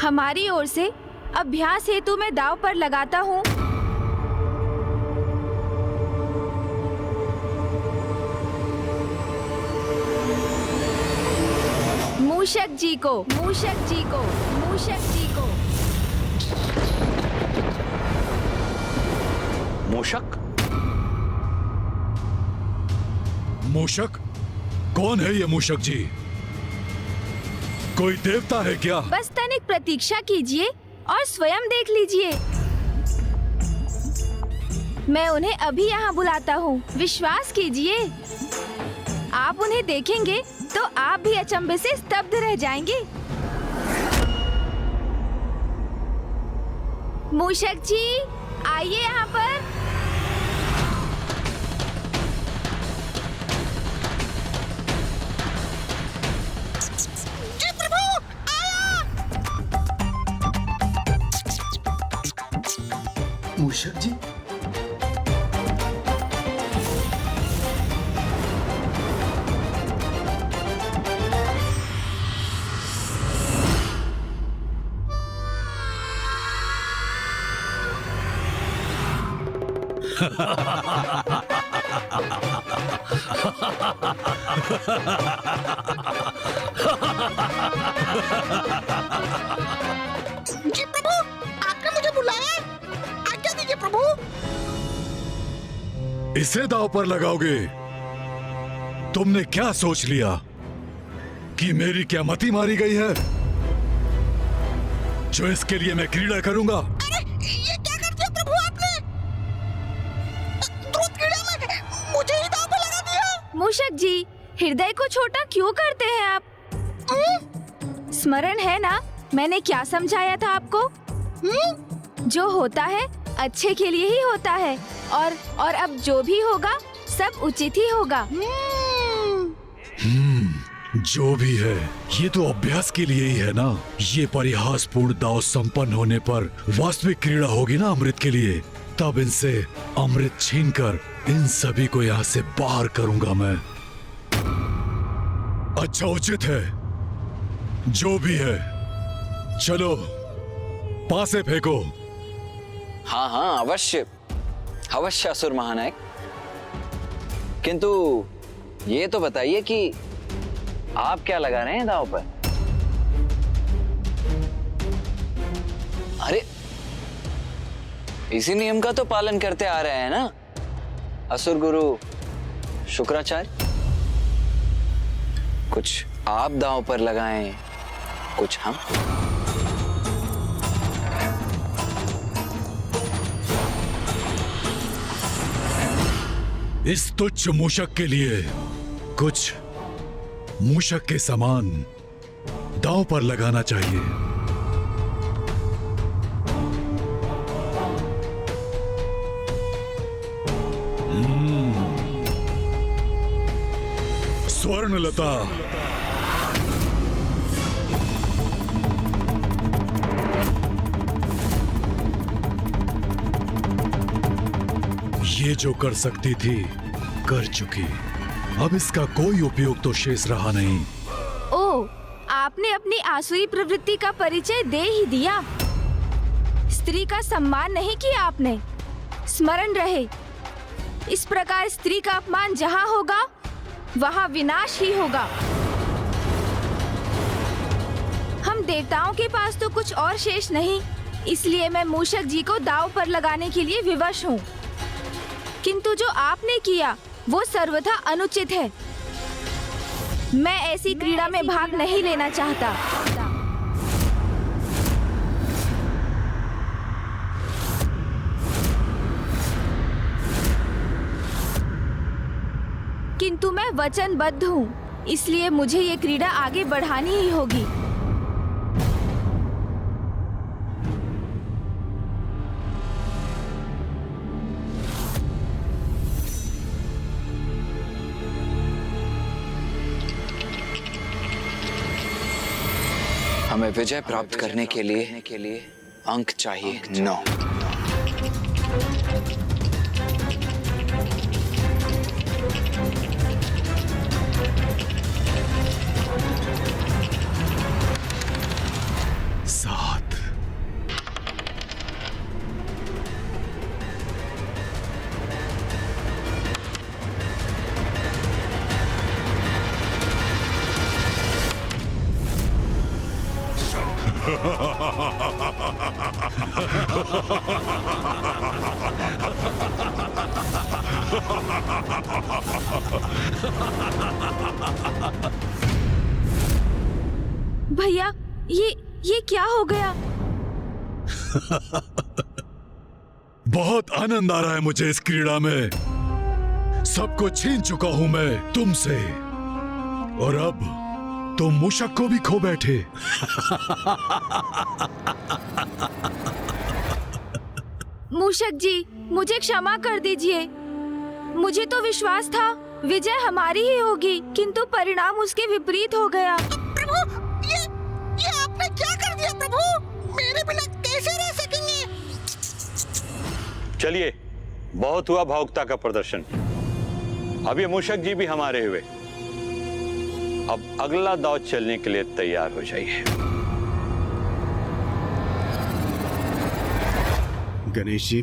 हमारी ओर से अभ्यास हेतु मैं दांव पर लगाता हूँ मूषक जी को, मूषक जी को, मूषक जी को। मूषक? मूषक? कौन है ये मूषक जी? कोई देवता है क्या? बस तनिक प्रतीक्षा कीजिए और स्वयं देख लीजिए। मैं उन्हें अभी यहाँ बुलाता हूँ, विश्वास कीजिए। आप उन्हें देखेंगे तो आप भी अचंभे से स्तब्ध रह जाएंगे। मूषक जी, आइए यहाँ पर। मूषक जी, जी प्रभु, आपने मुझे बुलाया। आज्ञा दीजिए प्रभु। इसे दांव पर लगाओगे? तुमने क्या सोच लिया कि मेरी क्या मति मारी गई है जो इसके लिए मैं क्रीड़ा करूंगा? अरे ये क्या कर दिया प्रभु आपने? द्रुत क्रीड़ा में मुझे ही दांव पर लगा दिया। मूषक जी, हृदय को छोटा क्यों करते हैं आप? स्मरण है ना, मैंने क्या समझाया था आपको? जो होता है अच्छे के लिए ही होता है, और अब जो भी होगा सब उचित ही होगा। जो भी है, ये तो अभ्यास के लिए ही है ना। ये परिहासपूर्ण दांव संपन्न होने पर वास्तविक क्रीड़ा होगी ना अमृत के लिए। तब इनसे अमृत छीनकर इन सभी को यहाँ से बाहर करूंगा मैं। अच्छा, उचित है, जो भी है। चलो पासे फेंको। हाँ हाँ, अवश्य अवश्य असुर महानायक। किंतु ये तो बताइए कि आप क्या लगा रहे हैं दांव पर? अरे इसी नियम का तो पालन करते आ रहे हैं ना असुर गुरु शुक्राचार्य। कुछ आप दांव पर लगाएं, कुछ हम। इस तुच्छ मूषक के लिए कुछ मूषक के समान दांव पर लगाना चाहिए। स्वर्णलता, ये जो कर सकती थी कर चुकी। अब इसका कोई उपयोग तो शेष रहा नहीं। ओ, आपने अपनी आसुरी प्रवृत्ति का परिचय दे ही दिया। स्त्री का सम्मान नहीं किया आपने। स्मरण रहे, इस प्रकार स्त्री का अपमान जहाँ होगा वहाँ विनाश ही होगा। हम देवताओं के पास तो कुछ और शेष नहीं, इसलिए मैं मूषक जी को दांव पर लगाने के लिए विवश हूँ। किंतु जो आपने किया वो सर्वथा अनुचित है। मैं ऐसी क्रीड़ा में भाग नहीं लेना चाहता। किंतु मैं वचनबद्ध हूँ, इसलिए मुझे ये क्रीड़ा आगे बढ़ानी ही होगी। हमें विजय प्राप्त करने के लिए अंक चाहिए 9। सात, भैया, ये क्या हो गया? बहुत आनंद आ रहा है मुझे इस क्रीड़ा में। सब कुछ छीन चुका हूं मैं तुमसे, और अब तुम मूषक को भी खो बैठे। मूषक जी, मुझे क्षमा कर दीजिए। मुझे तो विश्वास था विजय हमारी ही होगी, किंतु परिणाम उसके विपरीत हो गया। प्रभु, ये आपने क्या कर दिया प्रभु? मेरे बिना कैसे रह सकेंगे? चलिए, बहुत हुआ भावुकता का प्रदर्शन। अब ये मूषक जी भी हमारे हुए। अब अगला दांव चलने के लिए तैयार हो जाइए। गणेश जी,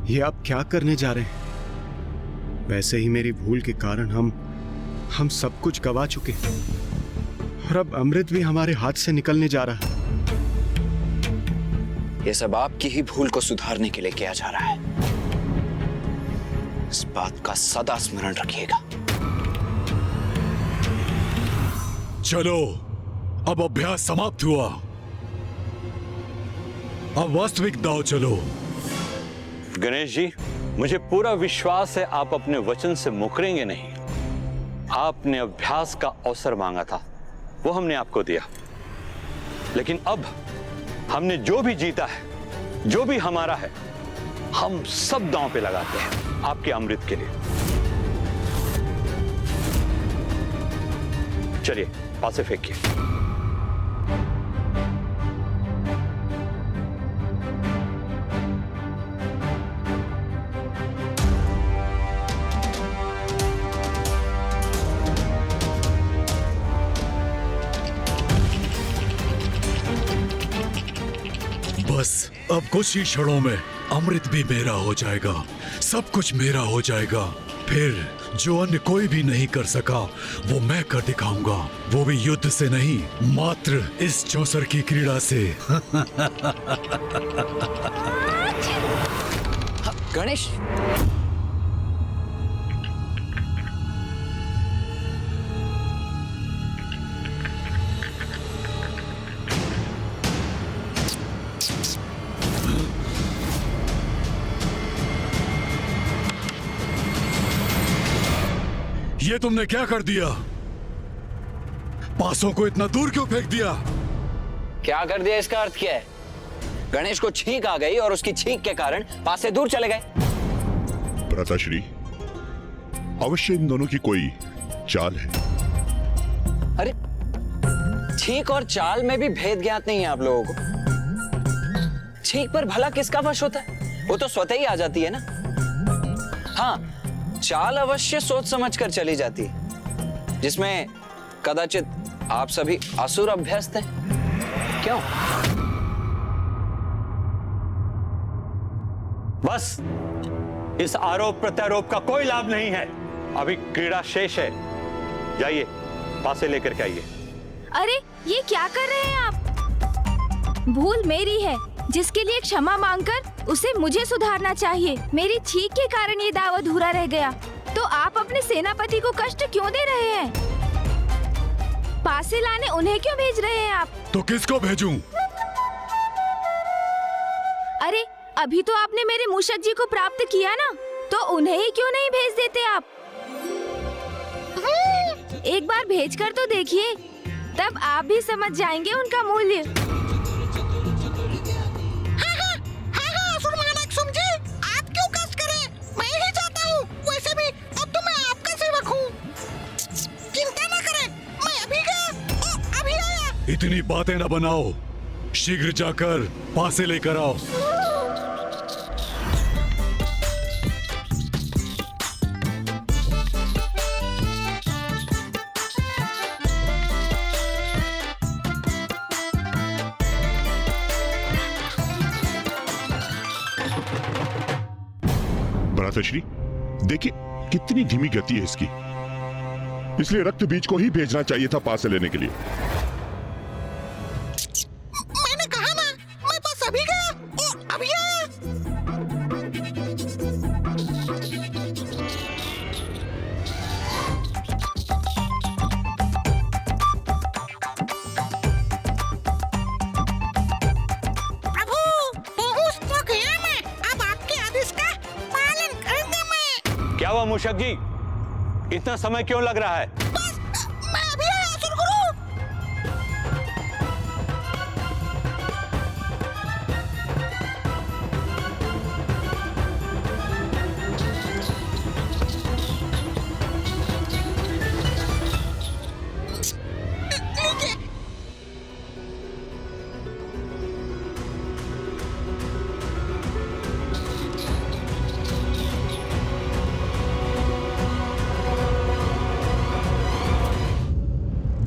ये आप क्या करने जा रहे हैं? वैसे ही मेरी भूल के कारण हम सब कुछ गवा चुके, और अब अमृत भी हमारे हाथ से निकलने जा रहा है। ये सब आपकी ही भूल को सुधारने के लिए किया जा रहा है। इस बात का सदा स्मरण रखिएगा। चलो, अब अभ्यास समाप्त हुआ। अब वास्तविक दांव चलो। गणेश जी, मुझे पूरा विश्वास है आप अपने वचन से मुकरेंगे नहीं। आपने अभ्यास का अवसर मांगा था, वो हमने आपको दिया। लेकिन अब हमने जो भी जीता है, जो भी हमारा है, हम सब दांव पे लगाते हैं आपके अमृत के लिए। चलिए, पासे फेंकिए। बस अब कुछ ही क्षणों में अमृत भी मेरा हो जाएगा, सब कुछ मेरा हो जाएगा। फिर जो अन्य कोई भी नहीं कर सका, वो मैं कर दिखाऊंगा। वो भी युद्ध से नहीं, मात्र इस चौसर की क्रीड़ा से। गणेश, ये तुमने क्या कर दिया? पासों को इतना दूर क्यों फेंक दिया? क्या कर दिया इसका अर्थ क्या है? गणेश को छींक आ गई और उसकी छींक के कारण पास से दूर चले गए। भ्राताश्री, अवश्य इन दोनों की कोई चाल है। अरे, छींक और चाल में भी भेद ज्ञात नहीं है आप लोगों को। छींक पर भला किसका वश होता है? वो तो स्वतः ही आ जाती है ना। हाँ, चाल अवश्य सोच समझ कर चली जाती है, जिसमें कदाचित आप सभी असुर अभ्यस्त हैं। क्यों? बस, इस आरोप प्रत्यारोप का कोई लाभ नहीं है। अभी क्रीड़ा शेष है। जाइए, पासे लेकर के आइए। अरे, ये क्या कर रहे हैं आप? भूल मेरी है, जिसके लिए क्षमा मांगकर उसे मुझे सुधारना चाहिए। मेरी छींक के कारण ये दाव अधूरा रह गया। तो आप अपने सेनापति को कष्ट क्यों दे रहे हैं? पासे लाने उन्हें क्यों भेज रहे हैं आप? तो किसको भेजूं? अरे, अभी तो आपने मेरे मूषक जी को प्राप्त किया ना, तो उन्हें ही क्यों नहीं भेज देते आप? एक बार भेजकर तो देखिए, तब आप भी समझ जाएंगे उनका मूल्य। हाँ, असुर महानायक समझे, आप क्यों कष्ट करें? मैं ही चाहता हूँ। वैसे भी अब तो मैं आपका सेवक हूँ। चिंता न करें, मैं अभी गया और अभी आया। इतनी बातें न बनाओ, शीघ्र जाकर पासे लेकर आओ। भ्राताश्री, देखिए कितनी धीमी गति है इसकी। इसलिए रक्त बीज को ही भेजना चाहिए था पासे लेने के लिए। मूषक जी, इतना समय क्यों लग रहा है? बस मैं अभी आया असुर गुरु। लीजिए।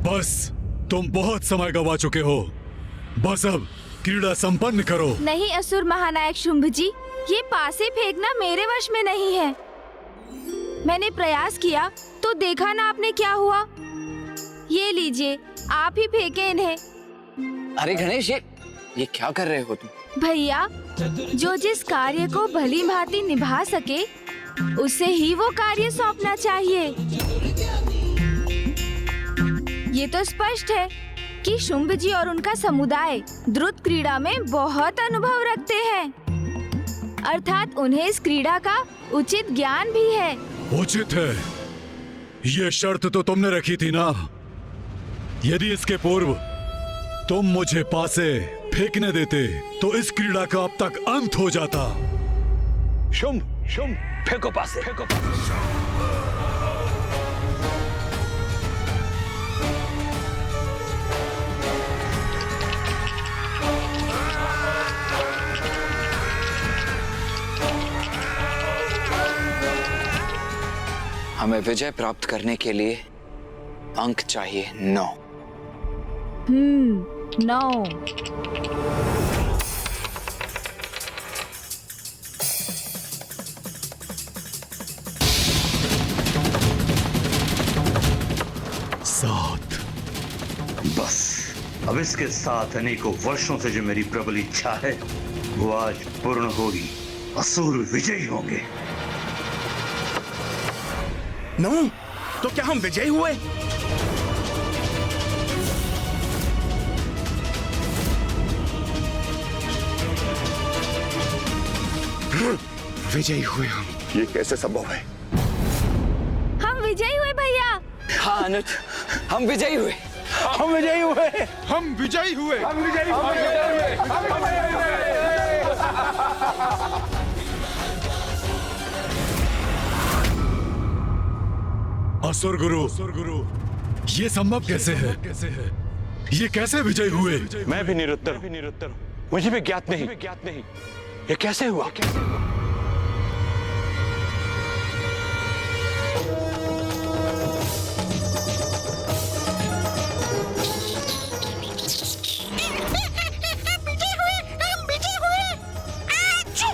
बस तुम बहुत समय गवा चुके हो। बस अब क्रीड़ा संपन्न करो। नहीं असुर महानायक शुंभ जी, ये पासे फेंकना मेरे वश में नहीं है। मैंने प्रयास किया तो देखा ना आपने क्या हुआ। ये लीजिए, आप ही फेंके इन्हें। अरे गणेश, ये क्या कर रहे हो तुम? भैया, जो जिस कार्य को भली भांति निभा सके उसे ही वो कार्य सौंपना चाहिए। ये तो स्पष्ट है कि शुंभ जी और उनका समुदाय द्रुत क्रीड़ा में बहुत अनुभव रखते हैं, अर्थात उन्हें इस क्रीड़ा का उचित ज्ञान भी है। उचित है, ये शर्त तो तुमने रखी थी ना। यदि इसके पूर्व तुम मुझे पासे फेंकने देते तो इस क्रीड़ा का अब तक अंत हो जाता। शुंभ, शुंभ, फेंको पासे, फेंको पासे। हमें विजय प्राप्त करने के लिए अंक चाहिए 9। 9। बस अब इसके साथ अनेकों वर्षों से जो मेरी प्रबल इच्छा है वो आज पूर्ण होगी। असुर विजयी होंगे। नौ, तो क्या हम विजयी हुए? विजयी हुए हम। ये कैसे संभव है? हम विजयी हुए भैया। हाँ अनुज, हम विजयी हुए। हम विजयी हुए। हम विजयी हुए। असुर गुरु, ये संभव कैसे है? ये कैसे विजय हुए? मैं भी निरुत्तर हूं। मुझे भी ज्ञात नहीं। ये कैसे हुआ? विजय हुए, हम विजय हुए। आच्छू।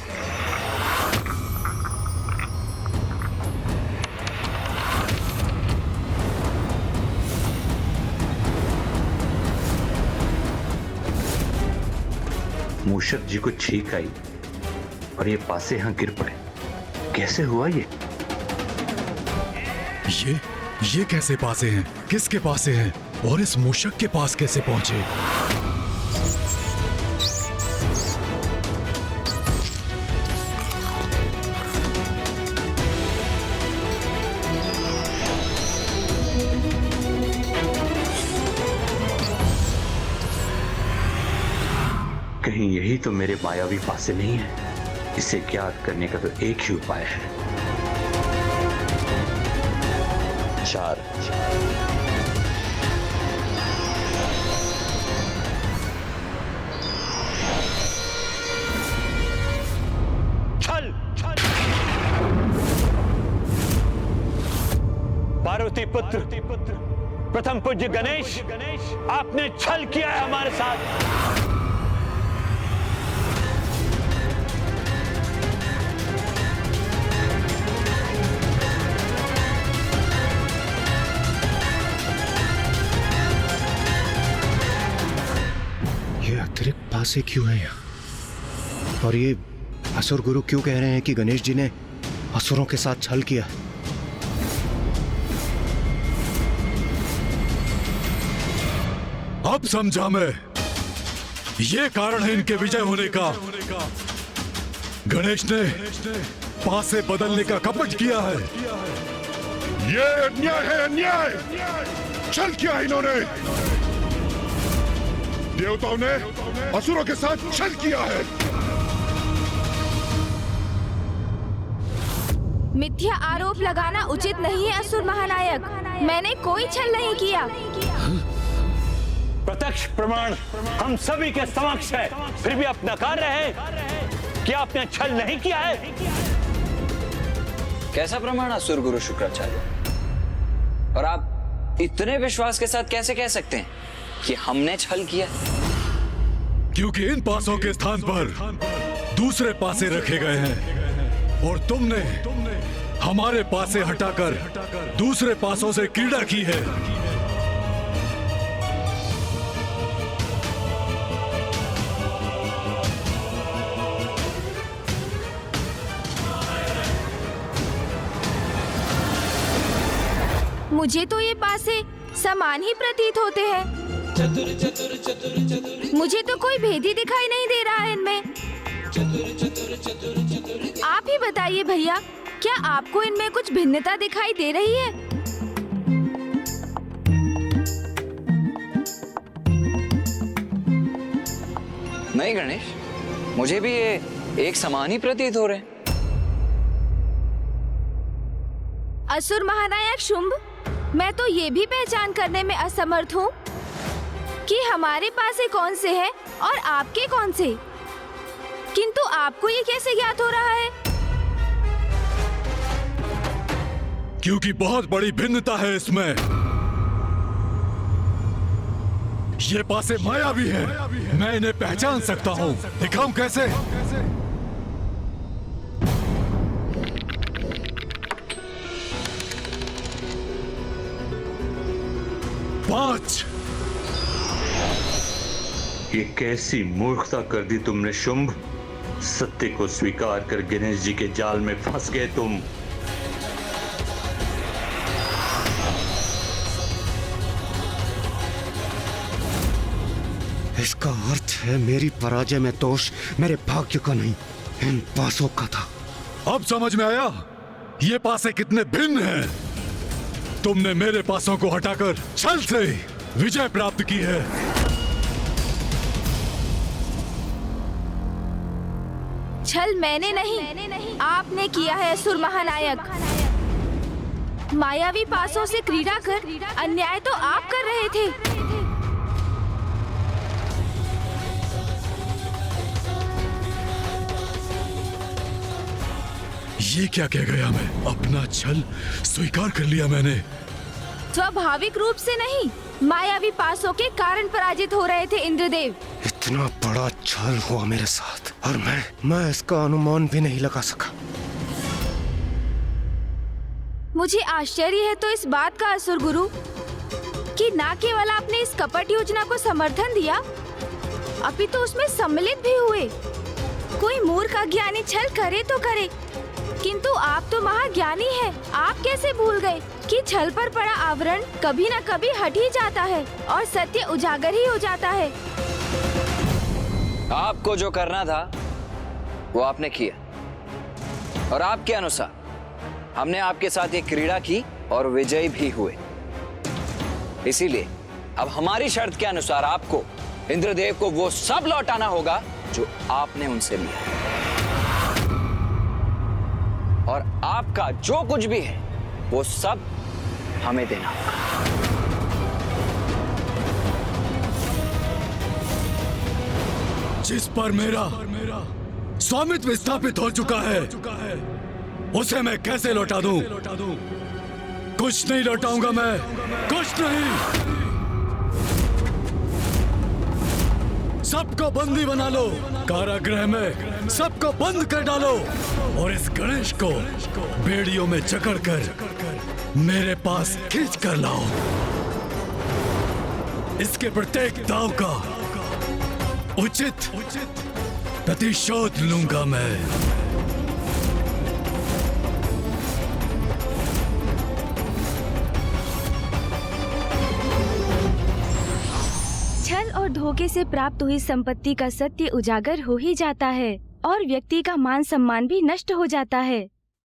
मूषक जी को छींक आई और ये पासे यहां गिर पड़े। कैसे हुआ ये? ये कैसे पासे हैं? किसके पासे हैं? और इस मूषक के पास कैसे पहुंचे? कहीं यही तो मेरे मायावी पासे नहीं है? इसे ज्ञात करने का तो एक ही उपाय है। 4। छल, छल। पार्वती पुत्र प्रथम पूज्य गणेश, आपने छल किया है हमारे साथ। अतिरिक्त पासे क्यों है यहाँ? और ये असुर गुरु क्यों कह रहे हैं कि गणेश जी ने असुरों के साथ छल किया? अब समझा मैं, ये कारण है इनके विजय होने का। गणेश ने पासे बदलने का कपट किया है। ये अन्याय है, अन्याय। छल किया इन्होंने। देवताओं ने असुरों के साथ छल किया है। मिथ्या आरोप लगाना उचित नहीं है असुर महानायक। मैंने कोई छल नहीं किया। प्रत्यक्ष प्रमाण हम सभी के समक्ष है, फिर भी आप नकार रहे हैं कि आपने छल नहीं किया है। कैसा प्रमाण असुर गुरु शुक्राचार्य? और आप इतने विश्वास के साथ कैसे कह सकते हैं कि हमने छल किया? क्योंकि इन पासों के स्थान पर दूसरे पासे रखे गए हैं और तुमने हमारे पासे हटाकर दूसरे पासों से क्रीड़ा की है। मुझे तो ये पासे समान ही प्रतीत होते हैं। मुझे तो कोई भेद ही दिखाई नहीं दे रहा है इनमें। आप ही बताइए भैया, क्या आपको इनमें कुछ भिन्नता दिखाई दे रही है? नहीं गणेश, मुझे भी ये एक समान ही प्रतीत हो रहे हैं। असुर महानायक शुंभ, मैं तो ये भी पहचान करने में असमर्थ हूँ कि हमारे पासे कौन से हैं और आपके कौन से। किंतु आपको ये कैसे ज्ञात हो रहा है? क्योंकि बहुत बड़ी भिन्नता है इसमें। ये पासे मायावी है, मैं इन्हें पहचान सकता हूँ। दिखाऊं कैसे? पांच। ये कैसी मूर्खता कर दी तुमने शुंभ। सत्य को स्वीकार कर गणेश जी के जाल में फंस गए तुम। इसका अर्थ है मेरी पराजय में दोष मेरे भाग्य का नहीं, इन पासों का था। अब समझ में आया ये पासे कितने भिन्न हैं। तुमने मेरे पासों को हटाकर छल से विजय प्राप्त की है। छल मैंने नहीं, आपने किया है असुर महानायक। मायावी पासों से क्रीड़ा कर अन्याय तो आप कर रहे थे। ये क्या कह गया मैं? अपना छल स्वीकार कर लिया मैंने। स्वाभाविक रूप से नहीं, मायावी पासों के कारण पराजित हो रहे थे इंद्रदेव। इतना बड़ा छल हुआ मेरे साथ और मैं इसका अनुमान भी नहीं लगा सका। मुझे आश्चर्य है तो इस बात का असुर गुरु कि न केवल आपने इस कपट योजना को समर्थन दिया, अपितु उसमें सम्मिलित भी हुए। कोई मूर्ख अज्ञानी छल करे तो करे, किंतु आप तो महाज्ञानी हैं। आप कैसे भूल गए कि छल पर पड़ा आवरण कभी न कभी हट ही जाता है और सत्य उजागर ही हो जाता है। आपको जो करना था वो आपने किया और आपके अनुसार हमने आपके साथ एक क्रीड़ा की और विजयी भी हुए। इसीलिए अब हमारी शर्त के अनुसार आपको इंद्रदेव को वो सब लौटाना होगा जो आपने उनसे लिया, और आपका जो कुछ भी है वो सब हमें देना होगा। जिस पर मेरा स्वामित्व स्थापित हो चुका है उसे मैं कैसे लौटा दूं? कुछ नहीं लौटाऊंगा मैं, कुछ नहीं। सबको बंदी बना लो, कारागृह में सबको बंद कर डालो और इस गणेश को बेड़ियों में जकड़कर मेरे पास खींच कर लाओ। इसके प्रत्येक दाव का उचित प्रतिशोध लूंगा मैं। छल और धोखे से प्राप्त हुई संपत्ति का सत्य उजागर हो ही जाता है। और व्यक्ति का मान सम्मान भी नष्ट हो जाता है।